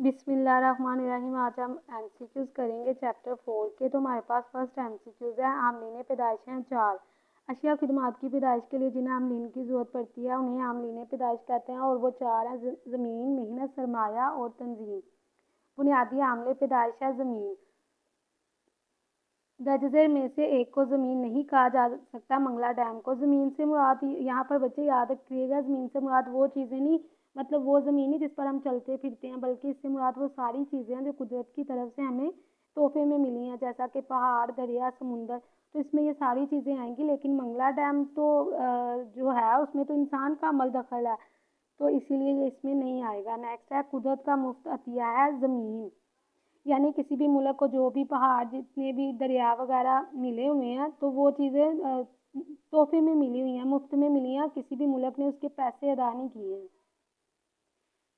बिस्मिल्लाहिर्रहमानिर्रहीम। आज हम एमसीक्यूज करेंगे चैप्टर 4 के। तो हमारे पास फर्स्ट एमसीक्यूज है, आमलीन पैदाइश हैं 4। अशिया खिदमात की पैदाइश के लिए जिन्हें आमलीन की ज़रूरत पड़ती है उन्हें आमलीन पैदाइश कहते हैं, और वो 4 हैं: ज़मीन, मेहनत, सरमाया और तंजीम। बुनियादी आमले पैदाइश है ज़मीन। दर्जज़ेल में से एक को ज़मीन नहीं कहा जा सकता, मंगला डैम को। ज़मीन से मुराद, यहाँ पर बच्चे याद रखिएगा, ज़मीन से मुराद वो चीज़ें नहीं, मतलब वो ज़मीन नहीं जिस पर हम चलते फिरते हैं, बल्कि इससे मुराद वो सारी चीज़ें हैं जो कुदरत की तरफ से हमें तोहफे में मिली हैं, जैसा कि पहाड़, दरिया, समुंदर। तो इसमें ये सारी चीज़ें आएंगी। लेकिन मंगला डैम तो जो है उसमें तो इंसान का अमल दखल है, तो इसीलिए ये इसमें नहीं आएगा। नेक्स्ट है, कुदरत का मुफ्त अतिया है ज़मीन। यानी किसी भी मुल्क को जो भी पहाड़, जितने भी दरिया वगैरह मिले हुए हैं, तो वो चीज़ें तोहफे में मिली हुई हैं, मुफ्त में मिली हैं, किसी भी मुल्क ने उसके पैसे अदा नहीं किए हैं।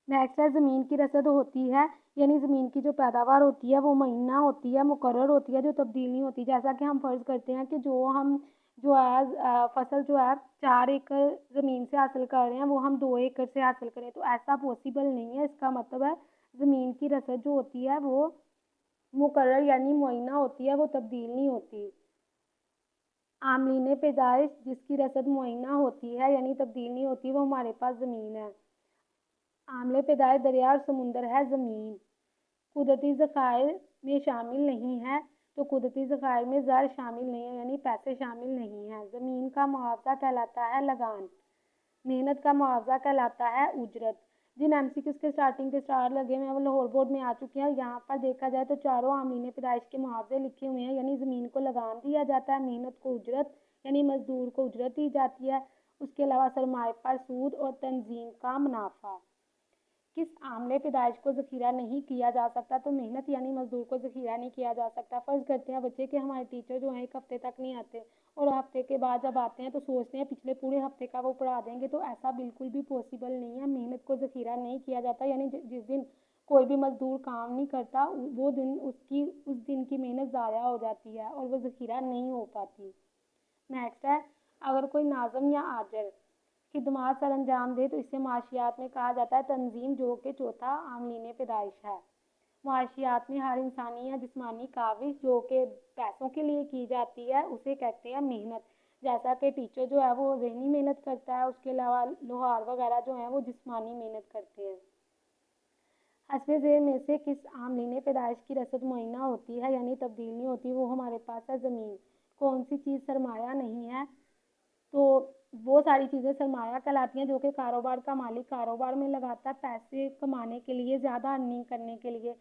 नेक्स्ट है, ज़मीन की रसद होती है, यानी ज़मीन की जो पैदावार होती है वो महीना होती है, मुकर्रर होती है, जो तब्दील नहीं होती। जैसा कि हम फ़र्ज़ करते हैं कि जो है फसल जो है 4 एकड़ ज़मीन से हासिल कर रहे हैं, वो हम 2 एकड़ से हासिल करें, तो ऐसा पॉसिबल नहीं है। इसका मतलब है ज़मीन की रसद जो होती है वो मुकर्रर यानी मुअय्यना होती है, वो तब्दील नहीं होती। आमलीन पैदाइश जिसकी रसद मुअय्यना होती है यानी तब्दील नहीं होती, वो हमारे पास ज़मीन है। आमले पैदाइश दरिया और समुंदर है ज़मीन। कुदरती ज़खायर में शामिल नहीं है, तो कुदरती ज़खायर में ज़र शामिल नहीं है, यानी पैसे शामिल नहीं हैं। ज़मीन का मुआवजा कहलाता है लगान। मेहनत का मुआवजा कहलाता है उजरत। जिन एमसीक्यूज के स्टार्टिंग के स्टार लगे हुए हैं वो लाहौर बोर्ड में आ चुके हैं। यहाँ पर देखा जाए तो चारों आमलीन पैदाइश के मुआवजे लिखे हुए हैं, यानी ज़मीन को लगान दिया जाता है, मेहनत को उजरत यानी मजदूर को उजरत दी जाती है, उसके अलावा सरमाए पर सूद और तंजीम का मुनाफा। किस आमले पैदाइश को ज़ख़ीरा नहीं किया जा सकता, तो मेहनत यानी मजदूर को ज़ख़ीरा नहीं किया जा सकता। फ़र्ज़ करते हैं बच्चे कि हमारे टीचर जो हैं 1 हफ़्ते तक नहीं आते, और हफ्ते के बाद जब आते हैं तो सोचते हैं पिछले पूरे हफ्ते का वो पढ़ा देंगे, तो ऐसा बिल्कुल भी पॉसिबल नहीं है। मेहनत को ज़ख़ीरा नहीं किया जाता, यानी जिस दिन कोई भी मजदूर काम नहीं करता वो दिन उस दिन की मेहनत ज़ाया हो जाती है और वो ज़ख़ीरा नहीं हो पाती। नेक्स्ट है, अगर कोई नाज़म या आजर खिदमात सर अंजाम दे तो इसे माशियात में कहा जाता है तंजीम, जो कि चौथा आमलीन पैदाइश है। माशियात में हर इंसानी या जिस्मानी काविश जो कि पैसों के लिए की जाती है उसे कहते हैं मेहनत। जैसा कि टीचर जो है वो ज़हनी मेहनत करता है, उसके अलावा लोहार वगैरह जो हैं वो जिस्मानी मेहनत करते हैं। हस्बे ज़ेल में से किस आमलीन पैदाइश की रसद मुअय्यना होती है यानी तब्दील नहीं होती, वो हमारे पास है ज़मीन। कौन सी चीज़ सरमाया नहीं है, तो वो सारी चीज़ें सरमाया कहलाती हैं जो कि कारोबार का मालिक कारोबार में लगाता है पैसे कमाने के लिए, ज़्यादा अर्निंग करने के लिए।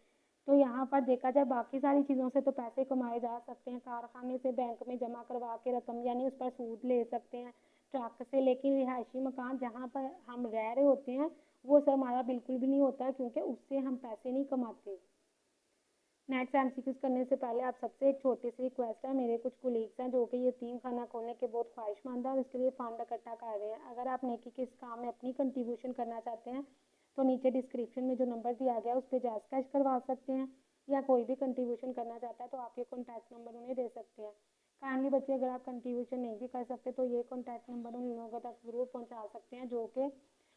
तो यहाँ पर देखा जाए बाकी सारी चीज़ों से तो पैसे कमाए जा सकते हैं, कारखाने से बैंक में जमा करवा के रकम यानी उस पर सूद ले सकते हैं, ट्रक से, लेकिन रिहायशी मकान जहाँ पर हम रह रहे होते हैं वो सरमाया बिल्कुल भी नहीं होता, क्योंकि उससे हम पैसे नहीं कमाते। नेक्स्ट एमसीक्यूज करने से पहले आप सबसे एक छोटी सी रिक्वेस्ट है, मेरे कुछ कोलीग्स हैं जो कि ये यतीम खाना खोलने के बहुत ख्वाहिशमंद है और इसके लिए फंड इकट्ठा कर रहे हैं। अगर आप नेकी के इस काम में अपनी कंट्रीब्यूशन करना चाहते हैं तो नीचे डिस्क्रिप्शन में जो नंबर दिया गया है उस पर जायज़ कैश करवा सकते हैं, या कोई भी कंट्रीब्यूशन करना चाहता है तो आप ये कॉन्टैक्ट नंबर उन्हें दे सकते हैं। काइंडली बच्चे, अगर आप कंट्रीब्यूशन नहीं भी कर सकते तो ये कॉन्टैक्ट नंबर उन लोगों तक ज़रूर पहुँचा सकते हैं जो कि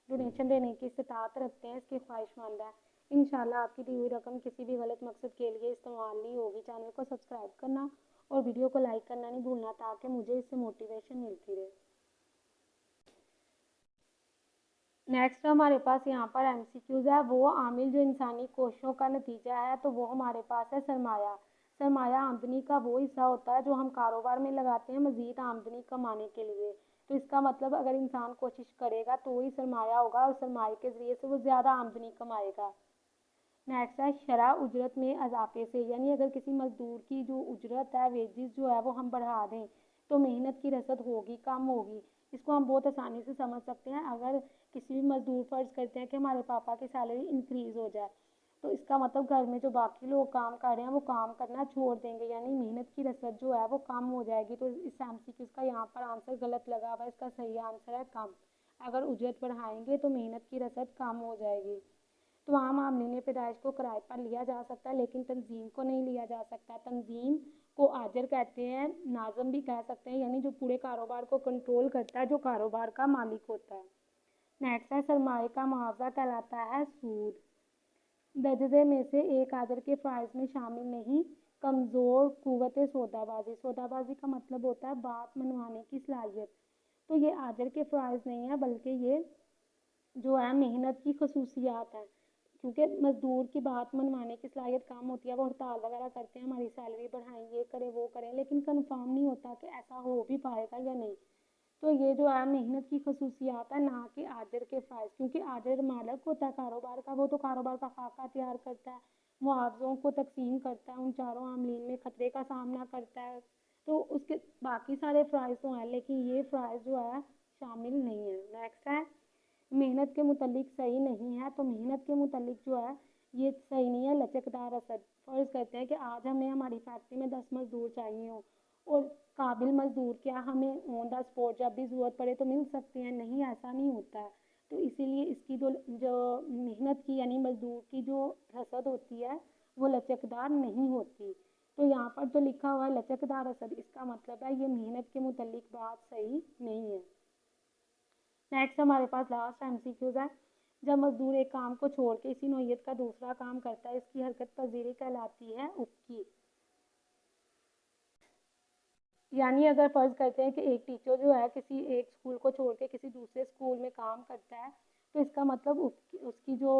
डोनेशन देने की इस्तात रखते हैं, इसके ख्वाहिशमंद है। इंशाल्लाह आपकी दी हुई रकम किसी भी गलत मकसद के लिए इस्तेमाल नहीं होगी। चैनल को सब्सक्राइब करना और वीडियो को लाइक करना नहीं भूलना, ताकि मुझे इससे मोटिवेशन मिलती रहे। नेक्स्ट हमारे पास यहाँ पर एमसीक्यूज है, वो आमिल जो इंसानी कोशिशों का नतीजा है, तो वो हमारे पास है सरमाया। सरमाया आमदनी का वो हिस्सा होता है जो हम कारोबार में लगाते हैं मज़ीद आमदनी कमाने के लिए। तो इसका मतलब अगर इंसान कोशिश करेगा तो ही सरमाया होगा, और सरमाए के ज़रिए से वो ज़्यादा आमदनी कमाएगा। नेक्स्ट है शरह उजरत में इजाफे से, यानी अगर किसी मजदूर की जो उजरत है, वेजिस जो है वो हम बढ़ा दें तो मेहनत की रसद होगी, कम होगी। इसको हम बहुत आसानी से समझ सकते हैं। अगर किसी भी मजदूर, फ़र्ज़ करते हैं कि हमारे पापा की सैलरी इंक्रीज़ हो जाए, तो इसका मतलब घर में जो बाकी लोग काम कर रहे हैं वो काम करना छोड़ देंगे, यानी मेहनत की रसद जो है वो कम हो जाएगी। तो इस एमसीक्यू का यहाँ पर आंसर गलत लगा हुआ है, इसका सही आंसर है कम। अगर उजरत बढ़ाएंगे तो मेहनत की रसद कम हो जाएगी। तो आम आमलीन पैदाइश को किराए पर लिया जा सकता है, लेकिन तंजीम को नहीं लिया जा सकता। तंजीम को आजर कहते हैं, नाज़म भी कह सकते हैं, यानी जो पूरे कारोबार को कंट्रोल करता है, जो कारोबार का मालिक होता है। नेक्स्ट है, सरमाए का मुआवजा कहलाता है सूद। दर्जे में से एक आजर के फ़राइज़ में शामिल नहीं। कमज़ोर क़ुव्वत सौदाबाज़ी, सौदाबाज़ी का मतलब होता है बात मनवाने की सलाहियत। तो ये आजर के फ़राइज़ नहीं है बल्कि ये जो है मेहनत की खसूसियात है, क्योंकि मज़दूर की बात मनवाने की सलाहियत कम होती है, वो हड़ताल वगैरह करते हैं हमारी सैलरी बढ़ाएं, ये करें वो करें, लेकिन कंफर्म नहीं होता कि ऐसा हो भी पाएगा या नहीं। तो ये जो है मेहनत की खसूसियात है, ना कि आजर के फ़ायदे, क्योंकि आजर मालक होता है कारोबार का, वो तो कारोबार का खाका तैयार करता है, मुआवजों को तकसीम करता है, उन चारों आमलीन में खतरे का सामना करता है, तो उसके बाकी सारे फ़राइज़ तो हैं, लेकिन ये फ़राइज़ जो है शामिल नहीं है। नेक्स्ट है मेहनत के मुतालिक सही नहीं है। तो मेहनत के मुतालिक जो है ये सही नहीं है, लचकदार असद। फ़र्ज़ करते हैं कि आज हमें हमारी फैक्ट्री में 10 मज़दूर चाहिए हों और काबिल मज़दूर क्या हमें ऑन द स्पॉट जब भी ज़रूरत पड़े तो मिल सकते हैं, नहीं ऐसा नहीं होता है। तो इसीलिए इसकी जो मेहनत की यानी मज़दूर की जो रसद होती है वो लचकदार नहीं होती। तो यहाँ पर जो लिखा हुआ है लचकदार असद, इसका मतलब है ये मेहनत के मुतालिक बात सही नहीं है। नेक्स्ट हमारे पास लास्ट एमसीक्यूज है। जब मजदूर एक काम को छोड़ के इसी नौयत का दूसरा काम करता है, इसकी हरकत पजीरी कहलाती है उपकी। यानी अगर फर्ज करते हैं कि एक टीचर जो है किसी एक स्कूल को छोड़ के किसी दूसरे स्कूल में काम करता है, तो इसका मतलब उसकी जो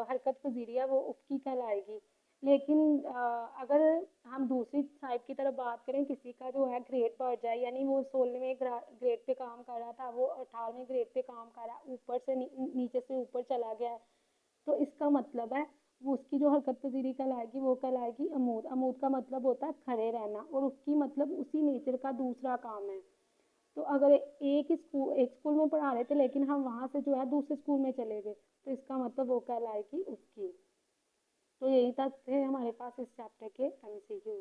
हरकत पजीरी है वो उपकी कहलाएगी। लेकिन अगर हम दूसरी साइड की तरफ बात करें, किसी का जो है ग्रेड बढ़ जाए, यानी वो 16वें ग्रेड पे काम कर रहा था, वो 18वें ग्रेड पे काम कर रहा है, ऊपर से नीचे से ऊपर चला गया है, तो इसका मतलब है वो उसकी जो हरकत पजीरी कहलाएगी वो कहलाएगी अमूद। अमूद का मतलब होता है खड़े रहना, और उसकी मतलब उसी नेचर का दूसरा काम है। तो अगर एक स्कूल में पढ़ा रहे थे लेकिन हम वहाँ से जो है दूसरे स्कूल में चले गए, तो इसका मतलब वो कहलाएगी उसकी। तो यही तक थे हमारे पास इस चैप्टर के एमसीक्यू।